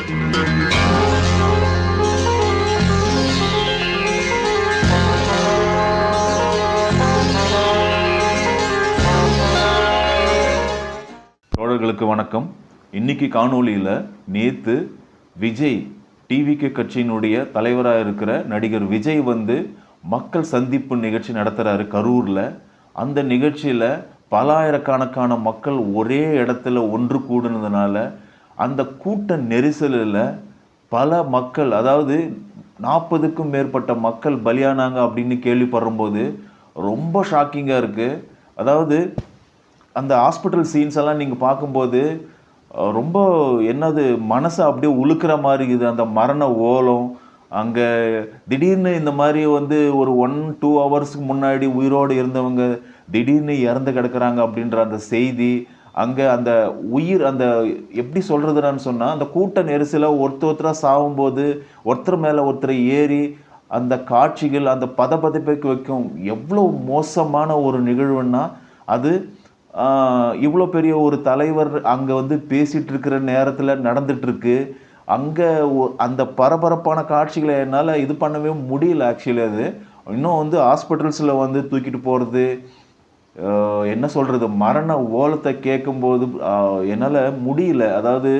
தோழர்களுக்கு வணக்கம். இன்னைக்கு காணொளியில் நேற்று விஜய் டிவிகே கட்சியினுடைய தலைவராக இருக்கிற நடிகர் விஜய் மக்கள் சந்திப்பு நிகழ்ச்சி நடத்துகிறாரு கரூரில். அந்த நிகழ்ச்சியில் பல ஆயிரக்கணக்கான மக்கள் ஒரே இடத்துல ஒன்று கூடுனதுனால அந்த கூட்ட நெரிசலில் பல மக்கள், அதாவது 40க்கும் மேற்பட்ட மக்கள் பலியானாங்க அப்படின்னு கேள்விப்படும்போது ரொம்ப ஷாக்கிங்காக இருக்குது. அதாவது அந்த ஹாஸ்பிட்டல் சீன்ஸ் எல்லாம் நீங்கள் பார்க்கும்போது ரொம்ப என்னது மனசை அப்படியே உழுக்கிற மாதிரி இருக்குது. அந்த மரண ஓலம் அங்கே திடீர்னு இந்த மாதிரி ஒரு 1-2 ஹவர்ஸுக்கு முன்னாடி உயிரோடு இருந்தவங்க திடீர்னு இறந்து கிடக்குறாங்க அப்படின்ற அந்த செய்தி, அங்கே அந்த உயிர் அந்த எப்படி சொல்கிறதுன்னு சொன்னால் அந்த கூட்ட நெரிசலில் ஒருத்தராக சாகும்போது ஒருத்தர் மேலே ஒருத்தர் ஏறி அந்த காட்சிகள் அந்த பதப்பதைப்புக்கு வைக்கும். எவ்வளோ மோசமான ஒரு நிகழ்வுன்னா அது இவ்வளோ பெரிய ஒரு தலைவர் அங்கே பேசிகிட்டு இருக்கிற நேரத்தில் நடந்துகிட்ருக்கு. அங்கே அந்த பரபரப்பான காட்சிகளை என்னால் இது பண்ணவே முடியல. ஆக்சுவலி அது இன்னும் ஹாஸ்பிட்டல்ஸில் தூக்கிட்டு போகிறது, என்ன சொல்கிறது, மரண ஓலத்தை கேட்கும்போது என்னால் முடியல. அதாவது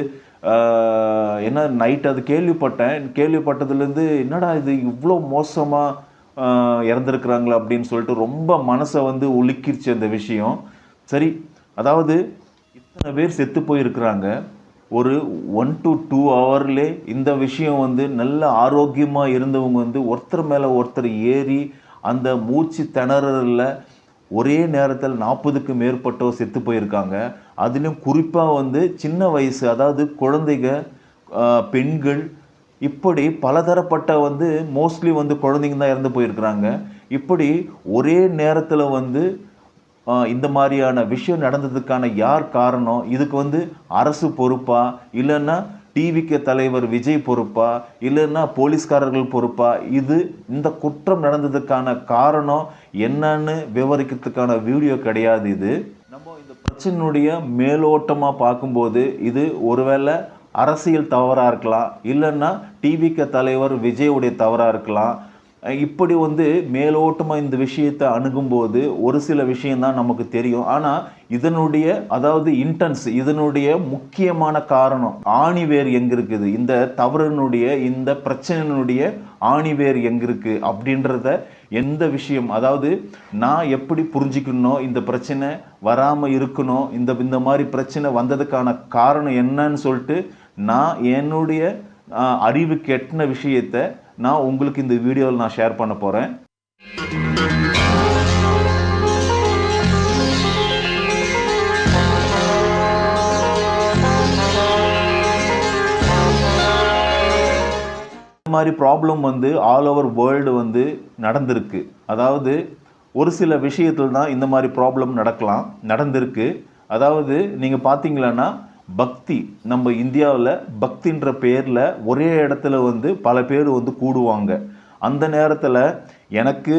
என்ன நைட் அது கேள்விப்பட்டதுலேருந்து என்னடா இது இவ்வளோ மோசமாக இறந்துருக்குறாங்களா அப்படின்னு சொல்லிட்டு ரொம்ப மனசை உலுக்கிருச்சு அந்த விஷயம். சரி, அதாவது இத்தனை பேர் செத்து போயிருக்கிறாங்க. ஒரு 1 to 2 ஹவர்லே இந்த விஷயம் நல்ல ஆரோக்கியமாக இருந்தவங்க ஒருத்தர் மேலே ஒருத்தர் ஏறி அந்த மூச்சு திணறலில் ஒரே நேரத்தில் 40க்கும் மேற்பட்டோர் செத்து போயிருக்காங்க. அதுலேயும் குறிப்பாக சின்ன வயசு, அதாவது குழந்தைங்க, பெண்கள், இப்படி பலதரப்பட்ட மோஸ்ட்லி குழந்தைங்க தான் இறந்து போயிருக்கிறாங்க. இப்படி ஒரே நேரத்தில் இந்த மாதிரியான விஷயம் நடந்ததுக்கான யார் காரணம்? இதுக்கு அரசு பொறுப்பா, இல்லைன்னா டிவிகே தலைவர் விஜய் பொறுப்பா, இல்லைன்னா போலீஸ்காரர்கள் பொறுப்பா? இந்த குற்றம் நடந்ததுக்கான காரணம் என்னன்னு விவரிக்கிறதுக்கான வீடியோ கிடையாது. இது நம்ம இந்த பிரச்சனையுடைய மேலோட்டமாக பார்க்கும்போது இது ஒருவேளை அரசியல் தவறாக இருக்கலாம், இல்லைன்னா டிவிகே தலைவர் விஜயுடைய தவறாக இருக்கலாம். இப்படி மேலோட்டமாக இந்த விஷயத்தை அணுகும்போது ஒரு சில விஷயந்தான் நமக்கு தெரியும். ஆனால் இதனுடைய, அதாவது இன்டென்ஸ், இதனுடைய முக்கியமான காரணம், ஆணிவேர் எங்கே இருக்குது, இந்த தவறினுடைய இந்த பிரச்சனையினுடைய ஆணிவேர் எங்கே இருக்குது அப்படின்றத எந்த விஷயம், அதாவது நான் எப்படி புரிஞ்சுக்கணும், இந்த பிரச்சனை வராமல் இருக்கணும், இந்த மாதிரி பிரச்சனை வந்ததுக்கான காரணம் என்னன்னு சொல்லிட்டு நான் என்னுடைய அறிவுக்கு எட்டின விஷயத்தை நான் உங்களுக்கு இந்த வீடியோவில் நான் ஷேர் பண்ண போகிறேன். இந்த மாதிரி ப்ராப்ளம் ஆல் ஓவர் வேர்ல்டு நடந்திருக்கு. அதாவது ஒரு சில விஷயத்தில் தான் இந்த மாதிரி ப்ராப்ளம் நடந்திருக்கு. அதாவது நீங்கள் பார்த்தீங்களன்னா பக்தி, நம்ம இந்தியாவில் பக்தின்ற பேரில் ஒரே இடத்துல பல பேர் கூடுவாங்க. அந்த நேரத்தில் எனக்கு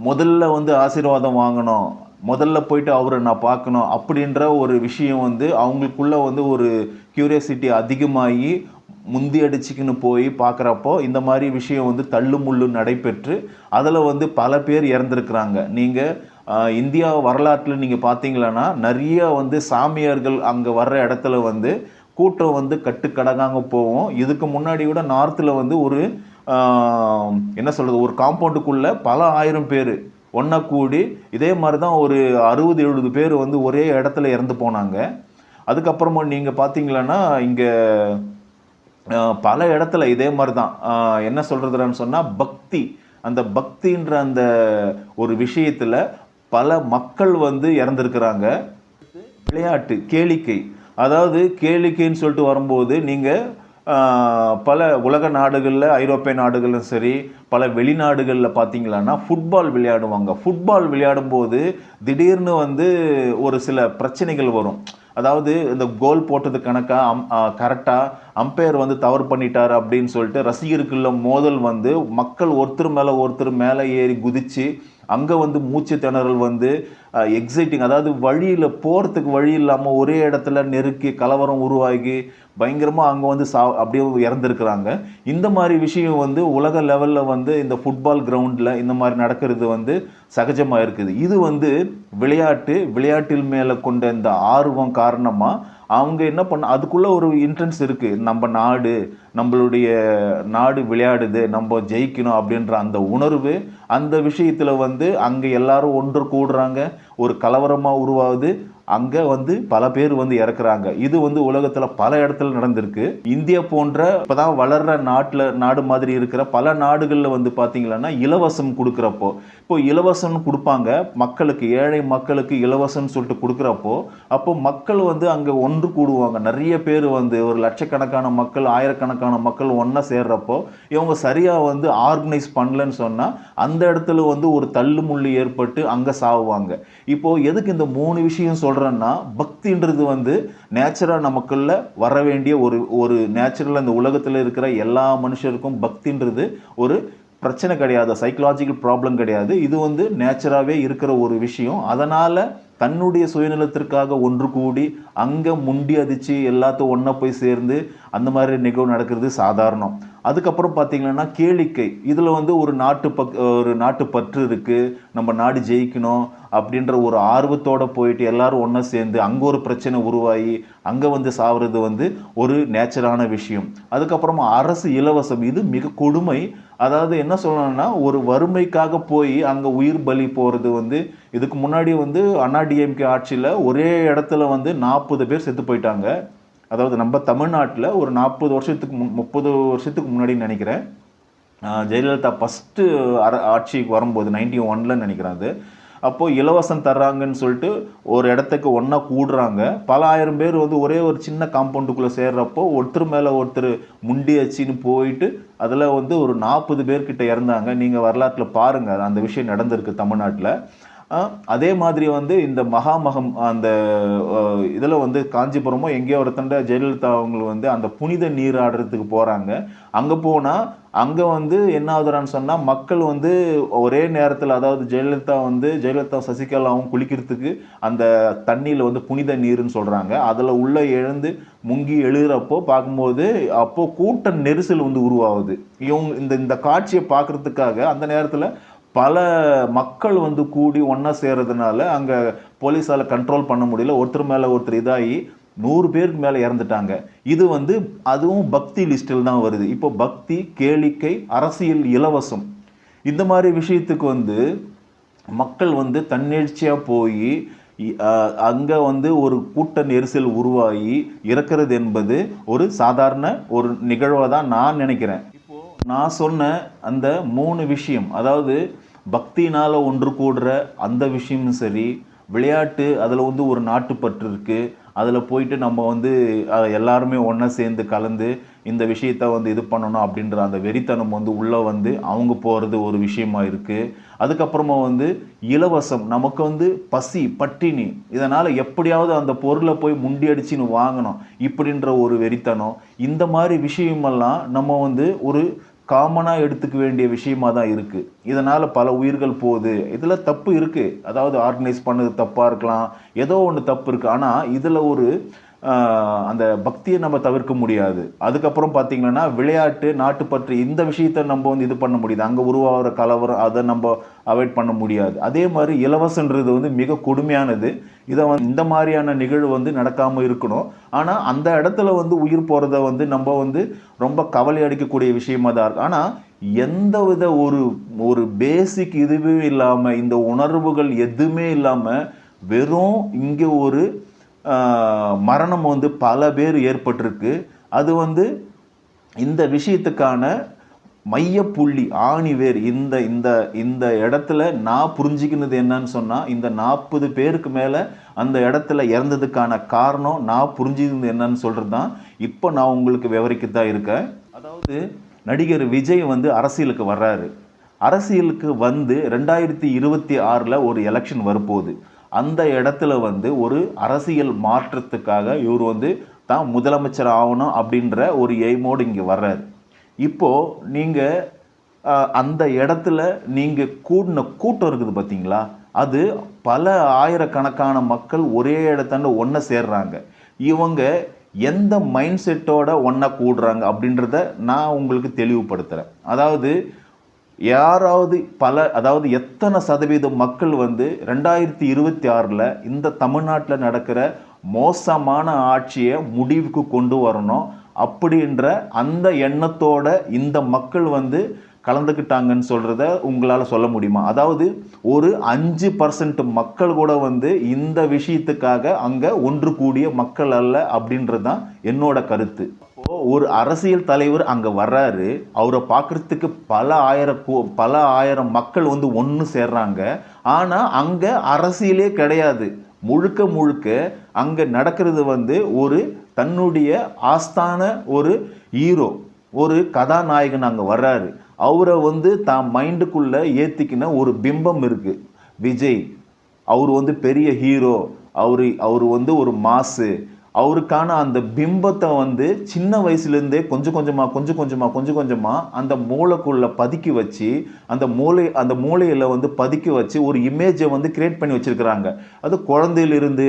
முதல்ல ஆசீர்வாதம் வாங்கணும், முதல்ல போயிட்டு அவரை நான் பார்க்கணும் அப்படின்ற ஒரு விஷயம் அவங்களுக்குள்ள ஒரு கியூரியாசிட்டி அதிகமாகி முந்தி அடிச்சுக்கின்னு போய் பார்க்குறப்போ இந்த மாதிரி விஷயம் தள்ளு முள்ளு நடைபெற்று அதில் பல பேர் இறந்துருக்குறாங்க. நீங்கள் இந்தியா வரலாற்றில் நீங்கள் பார்த்தீங்களன்னா நிறைய சாமியார்கள் அங்கே வர்ற இடத்துல கூட்டம் கட்டுக்கடங்காங்க போவோம். இதுக்கு முன்னாடி கூட நார்த்தில் ஒரு என்ன சொல்கிறது, ஒரு காம்பவுண்டுக்குள்ளே பல ஆயிரம் பேர் ஒன்றா கூடி இதே மாதிரி தான் ஒரு 60-70 பேர் ஒரே இடத்துல இறந்து போனாங்க. அதுக்கப்புறமா நீங்கள் பார்த்தீங்களன்னா இங்கே பல இடத்துல இதே மாதிரி தான் என்ன சொல்கிறதுன்னு சொன்னால் பக்தி, அந்த பக்தின்ற அந்த ஒரு விஷயத்தில் பல மக்கள் இறந்துருக்கிறாங்க. விளையாட்டு, கேளிக்கை, அதாவது கேளிக்கைன்னு சொல்லிட்டு வரும்போது நீங்கள் பல உலக நாடுகளில், ஐரோப்பிய நாடுகளும் சரி, பல வெளிநாடுகளில் பார்த்தீங்களான்னா ஃபுட்பால் விளையாடுவாங்க. ஃபுட்பால் விளையாடும்போது திடீர்னு ஒரு சில பிரச்சனைகள் வரும். அதாவது இந்த கோல் போட்டது கரெக்டாக அம்பையர் தவறு பண்ணிட்டார் அப்படின்னு சொல்லிட்டு ரசிகருக்குள்ள மோதல் மக்கள் ஒருத்தர் மேலே ஏறி குதித்து அங்கே வந்து மூச்சு திணறல் வந்து எக்ஸைட்டிங், அதாவது வழியில் போகிறதுக்கு வழி இல்லாமல் ஒரே இடத்துல நெருக்கி கலவரம் உருவாகி பயங்கரமாக அங்கே வந்து அப்படியே இறந்துருக்குறாங்க. இந்த மாதிரி விஷயம் வந்து உலக லெவலில் வந்து இந்த ஃபுட்பால் கிரவுண்டில் இந்த மாதிரி நடக்கிறது வந்து சகஜமாக இருக்குது. இது வந்து விளையாட்டில் மேலே கொண்ட இந்த ஆர்வம் காரணமாக அவங்க என்ன பண்ண, அதுக்குள்ளே ஒரு இன்ட்ரென்ஸ் இருக்குது. நம்மளுடைய நாடு விளையாடுது, நம்ம ஜெயிக்கணும் அப்படின்ற அந்த உணர்வு, அந்த விஷயத்தில் வந்து அங்கே எல்லாரும் ஒன்று கூடுறாங்க, ஒரு கலவரமாக உருவாகுது. அங்கே வந்து பல பேர் வந்து இறக்குறாங்க. இது வந்து உலகத்தில் பல இடத்துல நடந்திருக்கு. இந்தியா போன்ற இப்போதான் வளர்ற நாடு மாதிரி இருக்கிற பல நாடுகளில் வந்து பார்த்தீங்கன்னா இலவசம் கொடுக்குறப்போ, இப்போ இலவசம் கொடுப்பாங்க மக்களுக்கு, ஏழை மக்களுக்கு இலவசம்னு சொல்லிட்டு கொடுக்குறப்போ, அப்போ மக்கள் வந்து அங்கே ஒன்று கூடுவாங்க. நிறைய பேர் வந்து ஒரு லட்சக்கணக்கான மக்கள், ஆயிரக்கணக்கான மக்கள் ஒன்றா சேர்றப்போ இவங்க சரியாக வந்து ஆர்கனைஸ் பண்ணலன்னு சொன்னால் அந்த இடத்துல வந்து ஒரு தள்ளுமுள்ளு ஏற்பட்டு அங்கே சாவுவாங்க. இப்போது எதுக்கு இந்த 3 விஷயம் சொல்கிறேன்னா, பக்தின்றது வந்து நேச்சுரலாக நமக்குள்ள வர வேண்டிய ஒரு நேச்சுரலாக இந்த உலகத்தில் இருக்கிற எல்லா மனுஷருக்கும் பக்தின்றது ஒரு பிரச்சனை கிடையாது, சைக்கலாஜிக்கல் ப்ராப்ளம் கிடையாது. இது வந்து நேச்சராகவே இருக்கிற ஒரு விஷயம். அதனால் தன்னுடைய சுயநலத்திற்காக ஒன்று கூடி அங்கே முண்டி அதிச்சு எல்லாத்தையும் ஒன்றா போய் சேர்ந்து அந்த மாதிரி நிகழ்வு நடக்கிறது சாதாரணம். அதுக்கப்புறம் பார்த்தீங்கன்னா கேளிக்கை, இதில் வந்து ஒரு நாட்டுப்பற்று இருக்குது, நம்ம நாடு ஜெயிக்கணும் அப்படின்ற ஒரு ஆர்வத்தோடு போயிட்டு எல்லாரும் ஒன்றா சேர்ந்து அங்கே ஒரு பிரச்சனை உருவாகி அங்கே வந்து சாவுறது வந்து ஒரு நேச்சரான விஷயம். அதுக்கப்புறமா அரசு இலவசம், இது மிக கொடுமை. அதாவது என்ன சொல்லணும்னா, ஒரு வறுமைக்காக போய் அங்கே உயிர் பலி போகிறது வந்து, இதுக்கு முன்னாடி வந்து அண்ணாடிஎம்கே ஆட்சியில் ஒரே இடத்துல வந்து 40 பேர் செத்து போயிட்டாங்க. அதாவது நம்ம தமிழ்நாட்டில் ஒரு 30 வருஷத்துக்கு முன்னாடி நினைக்கிறேன், ஜெயலலிதா ஃபஸ்ட்டு ஆட்சிக்கு வரும்போது 91 நினைக்கிறேன் அது. அப்போது இலவசம் தர்றாங்கன்னு சொல்லிட்டு ஒரு இடத்துக்கு ஒன்றா கூடுறாங்க. பல ஆயிரம் பேர் வந்து ஒரே ஒரு சின்ன காம்பவுண்டுக்குள்ளே சேர்றப்போ ஒருத்தர் மேலே ஒருத்தர் முண்டி அச்சின்னு போயிட்டு அதில் வந்து ஒரு 40 பேர்கிட்ட இறந்தாங்க. நீங்கள் வரலாற்றில் பாருங்கள், அந்த விஷயம் நடந்திருக்கு தமிழ்நாட்டில். அதே மாதிரி வந்து இந்த மகாமகம் அந்த இதில் வந்து காஞ்சிபுரமோ எங்கேயோ ஒருத்தண்ட ஜெயலலிதா அவங்க வந்து அந்த புனித நீர் ஆடுறதுக்கு போகிறாங்க. அங்கே போனால் அங்கே வந்து என்ன ஆகுதுறான்னு சொன்னால், மக்கள் வந்து ஒரே நேரத்தில், அதாவது ஜெயலலிதா சசிகலாவும் குளிக்கிறதுக்கு அந்த தண்ணியில் வந்து புனித நீர்னு சொல்கிறாங்க, அதில் உள்ளே எழுந்து முங்கி எழுகிறப்போ பார்க்கும்போது அப்போது கூட்ட நெரிசல் வந்து உருவாகுது. இவங்க இந்த காட்சியை பார்க்குறதுக்காக அந்த நேரத்தில் பல மக்கள் வந்து கூடி ஒன்றா சேர்றதுனால அங்கே போலீஸால் கண்ட்ரோல் பண்ண முடியல, ஒருத்தர் மேலே ஒருத்தர் இதாகி 100 பேருக்கு மேலே இறந்துட்டாங்க. இது வந்து அதுவும் பக்தி லிஸ்டில் தான் வருது. இப்போ பக்தி, கேளிக்கை, அரசியல் இலவசம், இந்த மாதிரி விஷயத்துக்கு வந்து மக்கள் வந்து தன்னெழுச்சியாக போய் அங்கே வந்து ஒரு கூட்ட நெரிசல் உருவாகி இறக்கிறது என்பது ஒரு சாதாரண ஒரு நிகழ்வாக தான் நான் நினைக்கிறேன். இப்போது நான் சொன்ன அந்த 3 விஷயம், அதாவது பக்தினால் ஒன்று கூடுற அந்த விஷயமும் சரி, விளையாட்டு அதில் வந்து ஒரு நாட்டுப்பற்று இருக்குது, அதில் போயிட்டு நம்ம வந்து எல்லாருமே ஒன்றா சேர்ந்து கலந்து இந்த விஷயத்தை வந்து இது பண்ணணும் அப்படின்ற அந்த வெறித்தனம் வந்து உள்ளே வந்து அவங்க போகிறது ஒரு விஷயமா இருக்குது. அதுக்கப்புறமா வந்து இலவசம், நமக்கு வந்து பசி பட்டினி, இதனால் எப்படியாவது அந்த பொருளை போய் முண்டி அடிச்சுன்னு வாங்கணும் இப்படின்ற ஒரு வெறித்தனம், இந்த மாதிரி விஷயமெல்லாம் நம்ம வந்து ஒரு காமனாக எடுத்துக்க வேண்டிய விஷயமா தான் இருக்குது. இதனால் பல உயிர்கள் போகுது. இதில் தப்பு இருக்குது, அதாவது ஆர்கனைஸ் பண்ணது தப்பாக இருக்கலாம், ஏதோ ஒன்று தப்பு இருக்குது. ஆனால் இதில் ஒரு அந்த பக்தியை நம்ம தவிர்க்க முடியாது. அதுக்கப்புறம் பார்த்திங்கன்னா விளையாட்டு, நாட்டுப்பற்று, இந்த விஷயத்தை நம்ம வந்து இது பண்ண முடியுது. அங்கே உருவாகிற கலவரம் அதை நம்ம அவாய்ட் பண்ண முடியாது. அதே மாதிரி இலவசன்றது வந்து மிக கொடுமையானது. இதை வந்து இந்த மாதிரியான நிகழ்வு வந்து நடக்காமல் இருக்கணும். ஆனால் அந்த இடத்துல வந்து உயிர் போகிறத வந்து நம்ம வந்து ரொம்ப கவலை அடிக்கக்கூடிய விஷயமா தான் இருக்குது. ஆனால் எந்தவித ஒரு பேசிக் இதுவே இல்லாமல், இந்த உணர்வுகள் எதுவுமே இல்லாமல் வெறும் இங்கே ஒரு மரணம் வந்து பல பேர் ஏற்பட்டிருக்கு. அது வந்து இந்த விஷயத்துக்கான மையப்புள்ளி, ஆணிவேர், இந்த இந்த இந்த இடத்துல நான் புரிஞ்சுக்கினது என்னன்னு சொன்னால், இந்த 40 பேருக்கு மேலே அந்த இடத்துல இறந்ததுக்கான காரணம் நான் புரிஞ்சுக்கினது என்னன்னு சொல்கிறது தான் இப்போ நான் உங்களுக்கு விவரிக்கத்தான் இருக்கேன். அதாவது நடிகர் விஜய் வந்து அரசியலுக்கு வர்றாரு. அரசியலுக்கு வந்து 2026 ஒரு எலெக்ஷன் வரப்போகுது. அந்த இடத்துல வந்து ஒரு அரசியல் மாற்றத்துக்காக இவர் வந்து தான் முதலமைச்சர் ஆகணும் அப்படின்ற ஒரு எய்மோடு இங்கே வர்றாரு. இப்போது நீங்கள் அந்த இடத்துல நீங்கள் கூடின கூட்டம் இருக்குது பார்த்தீங்களா, அது பல ஆயிரக்கணக்கான மக்கள் ஒரே இடத்தாண்ட ஒன்று சேர்றாங்க. இவங்க எந்த மைண்ட் செட்டோட ஒன்றா கூடுறாங்க அப்படின்றத நான் உங்களுக்கு தெளிவுபடுத்துகிறேன். அதாவது யாராவது அதாவது எத்தனை சதவீதம் மக்கள் வந்து 2026 இந்த தமிழ்நாட்டில் நடக்கிற மோசமான ஆட்சியை முடிவுக்கு கொண்டு வரணும் அப்படின்ற அந்த எண்ணத்தோட இந்த மக்கள் வந்து கலந்துக்கிட்டாங்கன்னு சொல்கிறத உங்களால் சொல்ல முடியுமா? அதாவது ஒரு 5% மக்கள் கூட வந்து இந்த விஷயத்துக்காக அங்கே ஒன்று கூடிய மக்கள் அல்ல அப்படின்றது தான் என்னோட கருத்து. ஒரு அரசியல் தலைவர் அங்கே வர்றாரு, அவரை பார்க்குறதுக்கு பல ஆயிரம் மக்கள் வந்து ஒன்று சேர்றாங்க. ஆனால் அங்கே அரசியலே கிடையாது. முழுக்க முழுக்க அங்கே நடக்கிறது வந்து ஒரு தன்னுடைய ஆஸ்தான ஒரு ஹீரோ, ஒரு கதாநாயகன் அங்கே வர்றாரு. அவரை வந்து தான் மைண்டுக்குள்ளே ஏற்றிக்கின ஒரு பிம்பம் இருக்குது. விஜய் அவர் வந்து பெரிய ஹீரோ, அவர் வந்து ஒரு மாசு, அவருக்கான அந்த பிம்பத்தை வந்து சின்ன வயசுலேருந்தே கொஞ்சம் கொஞ்சமாக அந்த மூளைக்குள்ளே பதுக்கி வச்சு அந்த மூளையில் வந்து பதுக்கி வச்சு ஒரு இமேஜை வந்து கிரியேட் பண்ணி வச்சுருக்கிறாங்க. அது குழந்தையிலிருந்து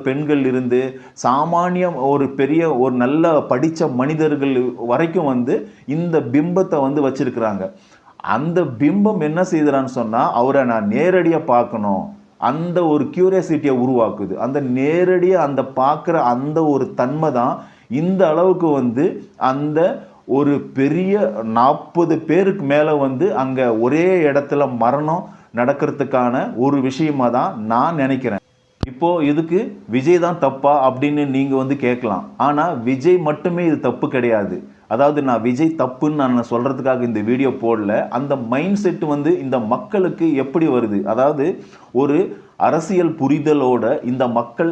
பெண்கள் இருந்து சாமானிய ஒரு நல்ல படித்த மனிதர்கள் வரைக்கும் வந்து இந்த பிம்பத்தை வந்து வச்சுருக்கிறாங்க. அந்த பிம்பம் என்ன செய்கிறான்னு சொன்னால், அவரை நான் நேரடியாக பார்க்கணும், அந்த ஒரு கியூரியாசிட்டியை உருவாக்குது. அந்த நேரடியாக அந்த பார்க்குற அந்த ஒரு தன்மை தான் இந்த அளவுக்கு வந்து அந்த ஒரு பெரிய 40 பேருக்கு மேலே வந்து அங்கே ஒரே இடத்துல மரணம் நடக்கிறதுக்கான ஒரு விஷயமா தான் நான் நினைக்கிறேன். இப்போது இதுக்கு விஜய் தான் தப்பா அப்படின்னு நீங்கள் வந்து கேட்கலாம். ஆனால் விஜய் மட்டுமே இது தப்பு கிடையாது. அதாவது நான் விஜய் தப்புன்னு நான் சொல்கிறதுக்காக இந்த வீடியோ போடல. அந்த மைண்ட் செட் வந்து இந்த மக்களுக்கு எப்படி வருது, அதாவது ஒரு அரசியல் புரிதலோட இந்த மக்கள்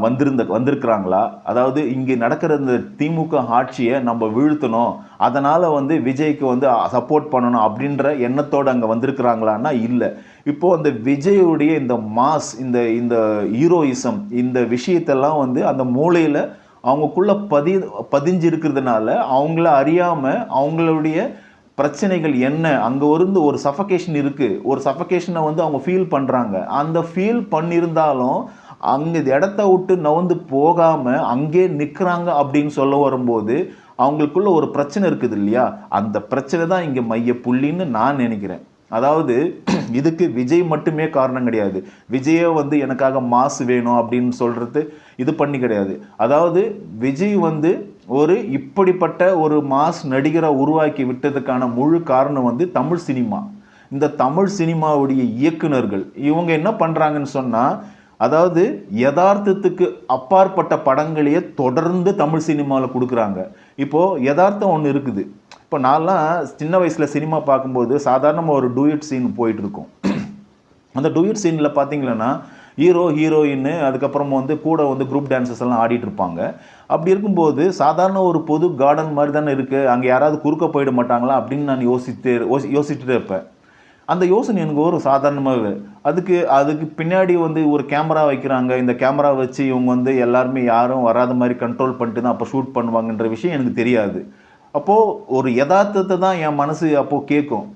வந்திருக்கிறாங்களா, அதாவது இங்கே நடக்கிற இந்த திமுக ஆட்சியை நம்ம வீழ்த்தணும், அதனால் வந்து விஜய்க்கு வந்து சப்போர்ட் பண்ணணும் அப்படின்ற எண்ணத்தோடு அங்கே வந்திருக்கிறாங்களான்னா இல்லை. இப்போது அந்த விஜயுடைய இந்த மாஸ், இந்த ஹீரோயிசம், இந்த விஷயத்தெல்லாம் வந்து அந்த மூளையில் அவங்களுக்குள்ள பதிஞ்சு இருக்கிறதுனால அவங்கள அறியாமல் அவங்களுடைய பிரச்சனைகள் என்ன, அங்கே இருந்து ஒரு சஃபகேஷன் இருக்குது, ஒரு சஃபகேஷனை வந்து அவங்க ஃபீல் பண்ணுறாங்க. அந்த ஃபீல் பண்ணியிருந்தாலும் அங்கே இடத்த விட்டு நவுந்து போகாமல் அங்கே நிற்கிறாங்க அப்படின்னு சொல்ல வரும்போது அவங்களுக்குள்ள ஒரு பிரச்சனை இருக்குது இல்லையா, அந்த பிரச்சனை தான் இங்கே மைய புள்ளின்னு நான் நினைக்கிறேன். அதாவது இதுக்கு விஜய் மட்டுமே காரணம் கிடையாது. விஜயை வந்து எனக்காக மாசு வேணும் அப்படின்னு சொல்கிறது இது பண்ணி கிடையாது. அதாவது விஜய் வந்து ஒரு இப்படிப்பட்ட ஒரு மாஸ் நடிகரை உருவாக்கி விட்டதுக்கான முழு காரணம் வந்து தமிழ் சினிமா. இந்த தமிழ் சினிமாவுடைய இயக்குனர்கள் இவங்க என்ன பண்ணுறாங்கன்னு சொன்னால், அதாவது யதார்த்தத்துக்கு அப்பாற்பட்ட படங்களையே தொடர்ந்து தமிழ் சினிமாவில் கொடுக்குறாங்க. இப்போது யதார்த்தம் ஒன்று இருக்குது. இப்போ நான்லாம் சின்ன வயசில் சினிமா பார்க்கும்போது சாதாரணமாக ஒரு டூயட் சீன் போயிட்டுருக்கோம். அந்த டூயட் சீனில் பார்த்தீங்கன்னா ஹீரோ ஹீரோயின் அதுக்கப்புறம் வந்து கூட வந்து குரூப் டான்ஸஸ் எல்லாம் ஆடிட்டு இருப்பாங்க. அப்படி இருக்கும்போது சாதாரண ஒரு பொது கார்டன் மாதிரி தானே இருக்குது, அங்கே யாராவது குறுக்க போயிட மாட்டாங்களா அப்படின்னு நான் யோசிச்சுட்டே இருப்பேன். அந்த யோசனை எனக்கு ஒரு சாதாரணமாகவே, அதுக்கு பின்னாடி வந்து ஒரு கேமரா வைக்கிறாங்க. இந்த கேமரா வச்சு இவங்க வந்து எல்லாருமே யாரும் வராத மாதிரி கண்ட்ரோல் பண்ணிட்டு தான் அப்போ ஷூட் பண்ணுவாங்கன்ற விஷயம் எனக்கு தெரியாது. அப்போது ஒரு யதார்த்தத்தை தான் என் மனசு அப்போது கேட்கும்.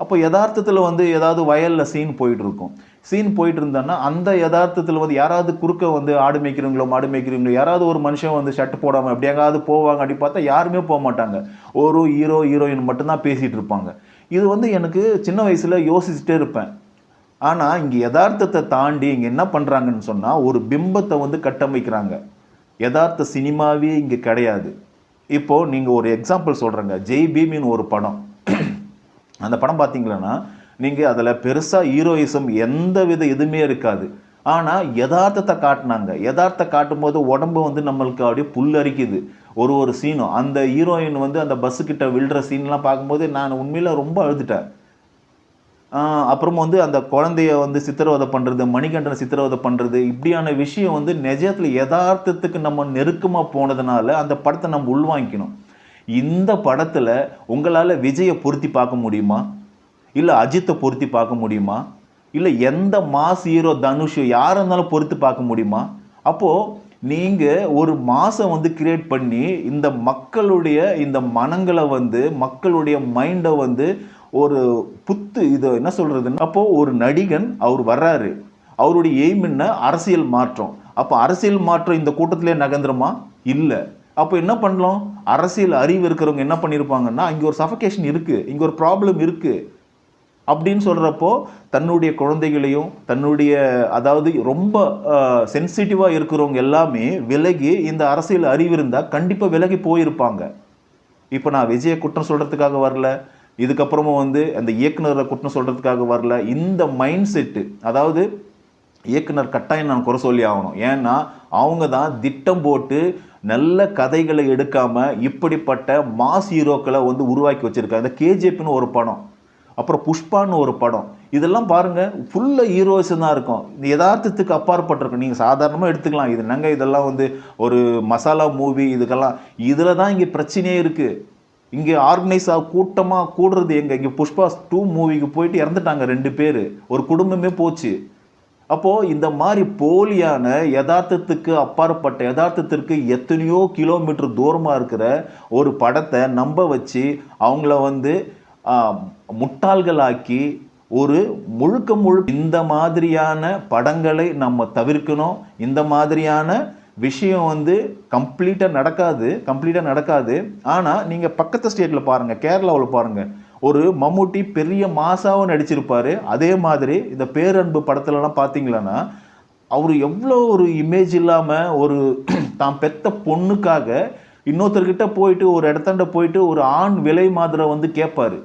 அப்போ யதார்த்தத்தில் வந்து ஏதாவது வயலில் சீன் போயிட்டு இருந்தோன்னா அந்த யதார்த்தத்தில் வந்து யாராவது குறுக்க வந்து ஆடு மேய்க்கிறவங்களோ யாராவது ஒரு மனுஷன் வந்து ஷர்ட் போடாமல் அப்படி எங்காவது போவாங்க. அப்படி பார்த்தா யாருமே போக மாட்டாங்க, ஒரு ஹீரோ ஹீரோயின் மட்டும்தான் பேசிகிட்டு இருப்பாங்க. இது வந்து எனக்கு சின்ன வயசில் யோசிச்சுட்டே இருப்பேன். ஆனால் இங்கே யதார்த்தத்தை தாண்டி இங்கே என்ன பண்ணுறாங்கன்னு சொன்னால், ஒரு பிம்பத்தை வந்து கட்டமைக்கிறாங்க. யதார்த்த சினிமாவே இங்கே கிடையாது. இப்போது நீங்கள் ஒரு எக்ஸாம்பிள் சொல்கிறேங்க, ஜெய் பீமின்னு ஒரு படம். அந்த படம் பார்த்தீங்கன்னா நீங்கள் அதில் பெருசாக ஹீரோயிசம் எந்த வித எதுவுமே இருக்காது. ஆனால் யதார்த்தத்தை காட்டினாங்க. யதார்த்தத்தை காட்டும்போது உடம்பு வந்து நம்மளுக்கு அப்படியே புல்லரிக்குது. ஒரு சீனும் அந்த ஹீரோயின் வந்து அந்த பஸ்ஸுக்கிட்ட விழுற சீன்லாம் பார்க்கும்போது நான் உண்மையில் ரொம்ப அழுதுட்டேன். அப்புறம் வந்து அந்த குழந்தைய வந்து சித்திரவதை பண்ணுறது, மணிகண்டனை சித்திரவதை பண்ணுறது, இப்படியான விஷயம் வந்து நிஜத்தில் யதார்த்தத்துக்கு நம்ம நெருக்கமாக போனதுனால அந்த படத்தை நம்ம உள்வாங்கிக்கணும். இந்த படத்தில் உங்களால் விஜயை பொருத்தி பார்க்க முடியுமா, இல்லை அஜித்தை பொருத்தி பார்க்க முடியுமா, இல்லை எந்த மாஸ் ஹீரோ தனுஷ் யாராக இருந்தாலும் பொறுத்து பார்க்க முடியுமா? அப்போது நீங்கள் ஒரு மாதம் வந்து கிரியேட் பண்ணி இந்த மக்களுடைய இந்த மனங்களை வந்து மக்களுடைய மைண்டை வந்து ஒரு இது என்ன சொல்கிறதுன்னு, அப்போது ஒரு நடிகன் அவர் வர்றாரு, அவருடைய எய்ம் என்ன, அரசியல் மாற்றம். அப்போ அரசியல் மாற்றம் இந்த கூட்டத்திலே நகர்ந்துருமா? இல்லை. அப்போ என்ன பண்ணலாம், அரசியல் அறிவு இருக்கிறவங்க என்ன பண்ணியிருப்பாங்கன்னா, இங்கே ஒரு சஃபகேஷன் இருக்குது, இங்கே ஒரு ப்ராப்ளம் இருக்குது அப்படின்னு சொல்கிறப்போ தன்னுடைய குழந்தைகளையும் தன்னுடைய அதாவது ரொம்ப சென்சிட்டிவாக இருக்கிறவங்க எல்லாமே விலகி இந்த அரசியல் அறிவு இருந்தால் கண்டிப்பாக விலகி போயிருப்பாங்க. இப்போ நான் விஜயை குற்றம் சொல்கிறதுக்காக வரல, இதுக்கப்புறமும் வந்து அந்த இயக்குனரை குற்றம் சொல்கிறதுக்காக வரல. இந்த மைண்ட் செட்டு, அதாவது இயக்குனர் கட்டாயம் நான் குறை சொல்லி ஆகணும். ஏன்னா அவங்க தான் திட்டம் போட்டு நல்ல கதைகளை எடுக்காமல் இப்படிப்பட்ட மாஸ் ஹீரோக்களை வந்து உருவாக்கி வச்சுருக்காங்க. இந்த கேஜிஎஃப்னு ஒரு படம், அப்புறம் புஷ்பான்னு ஒரு படம், இதெல்லாம் பாருங்கள் ஃபுல்லாக ஹீரோஸ் தான் இருக்கும். இந்த யதார்த்தத்துக்கு அப்பாற்பட்டிருக்கும். நீங்கள் சாதாரணமாக எடுத்துக்கலாம், இது என்னங்க இதெல்லாம் வந்து ஒரு மசாலா மூவி, இதுக்கெல்லாம் இதில் தான் இங்கே பிரச்சனையே இருக்குது. இங்கே ஆர்கனைஸ் கூட்டமாக கூடுறது எங்கே, இங்கே புஷ்பா 2 மூவிக்கு போயிட்டு இறந்துட்டாங்க 2 பேர், ஒரு குடும்பமே போச்சு. அப்போது இந்த மாதிரி போலியான யதார்த்தத்துக்கு அப்பாற்பட்ட யதார்த்தத்திற்கு எத்தனையோ கிலோமீட்டர் தூரமாக இருக்கிற ஒரு படத்தை நம்ப வச்சு அவங்கள வந்து முட்டாள்களாக்கி ஒரு முழுக்க இந்த மாதிரியான படங்களை நம்ம தவிர்க்கணும். இந்த மாதிரியான விஷயம் வந்து கம்ப்ளீட்டாக நடக்காது. ஆனால் நீங்கள் பக்கத்து ஸ்டேட்டில் பாருங்கள், கேரளாவில் பாருங்கள், ஒரு மம்முட்டி பெரிய மாசாவும் நடிச்சிருப்பார். அதே மாதிரி இந்த பேரன்பு படத்துலலாம் பார்த்தீங்களன்னா அவர் எவ்வளோ ஒரு இமேஜ் இல்லாமல் ஒரு தான் பெத்த பொண்ணுக்காக இன்னொருத்தர்கிட்ட போயிட்டு ஒரு இடத்தாண்ட போயிட்டு ஒரு ஆண் விலை மாதிரி வந்து கேட்பார்.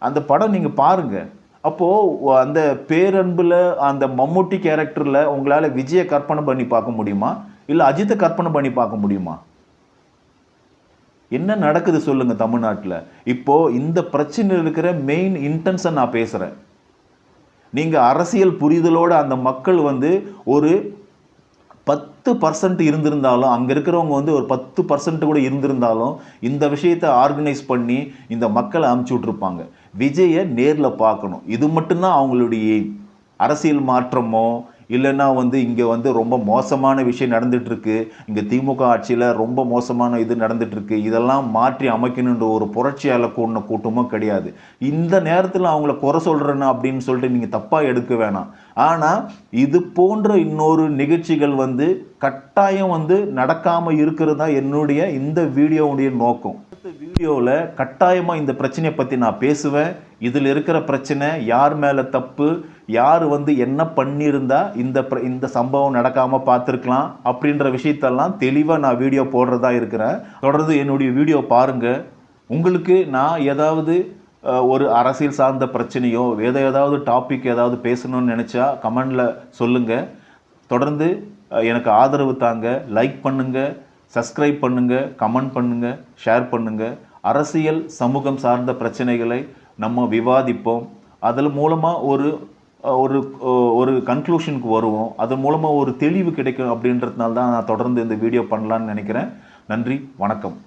அந்த படம் நீங்கள் பாருங்கள். அப்போது அந்த பேரன்பில் அந்த மம்முட்டி கேரக்டரில் உங்களால் விஜயை கற்பனை பண்ணி பார்க்க முடியுமா, இல்லை அஜித்தை கற்பனை பண்ணி பார்க்க முடியுமா? என்ன நடக்குது சொல்லுங்க தமிழ்நாட்டில்? இப்போ இந்த பிரச்சனை இருக்கிற மெயின் இன்டென்ஷன் நான் பேசுகிறேன். நீங்கள் அரசியல் புரிதலோடு அந்த மக்கள் வந்து ஒரு 10% இருந்திருந்தாலும், அங்கே இருக்கிறவங்க வந்து ஒரு 10% கூட இருந்திருந்தாலும் இந்த விஷயத்தை ஆர்கனைஸ் பண்ணி இந்த மக்களை அமுச்சு விட்ருப்பாங்க. விஜயை நேரில் பார்க்கணும், இது மட்டும்தான் அவங்களுடைய எய்ம். அரசியல் மாற்றமோ இல்லைன்னா வந்து இங்கே வந்து ரொம்ப மோசமான விஷயம் நடந்துகிட்ருக்கு, இங்கே திமுக ஆட்சியில் ரொம்ப மோசமான இது நடந்துகிட்ருக்கு, இதெல்லாம் மாற்றி அமைக்கணுன்ற ஒரு புரட்சியால் கூடின கூட்டமும் கிடையாது. இந்த நேரத்தில் அவங்கள குறை சொல்கிறேன்னா அப்படின்னு சொல்லிட்டு நீங்கள் தப்பாக எடுக்க வேணாம். ஆனால் இது போன்ற இன்னொரு நிகழ்ச்சிகள் வந்து கட்டாயம் வந்து நடக்காமல் இருக்கிறது தான் என்னுடைய இந்த வீடியோவுடைய நோக்கம். அடுத்த வீடியோவில் கட்டாயமாக இந்த பிரச்சனையை பற்றி நான் பேசுவேன். இதில் இருக்கிற பிரச்சனை, யார் மேலே தப்பு, யார் வந்து என்ன பண்ணியிருந்தா இந்த சம்பவம் நடக்காமல் பார்த்துருக்கலாம் அப்படின்ற விஷயத்தெல்லாம் தெளிவாக நான் வீடியோ போடுறதா இருக்கிறேன். தொடர்ந்து என்னுடைய வீடியோ பாருங்கள். உங்களுக்கு நான் ஏதாவது ஒரு அரசியல் சார்ந்த பிரச்சனையோ ஏதாவது டாபிக் ஏதாவது பேசணும்னு நினச்சா கமெண்டில் சொல்லுங்கள். தொடர்ந்து எனக்கு ஆதரவு தாங்க. லைக் பண்ணுங்கள், சப்ஸ்கிரைப் பண்ணுங்கள், கமெண்ட் பண்ணுங்கள், ஷேர் பண்ணுங்கள். அரசியல் சமூகம் சார்ந்த பிரச்சனைகளை நம்ம விவாதிப்போம். அதில் மூலமாக ஒரு கன்க்ளூஷனுக்கு வருவோம். அதன் மூலமாக ஒரு தெளிவு கிடைக்கும். அப்படின்றதுனால தான் நான் தொடர்ந்து இந்த வீடியோ பண்ணலான்னு நினைக்கிறேன். நன்றி, வணக்கம்.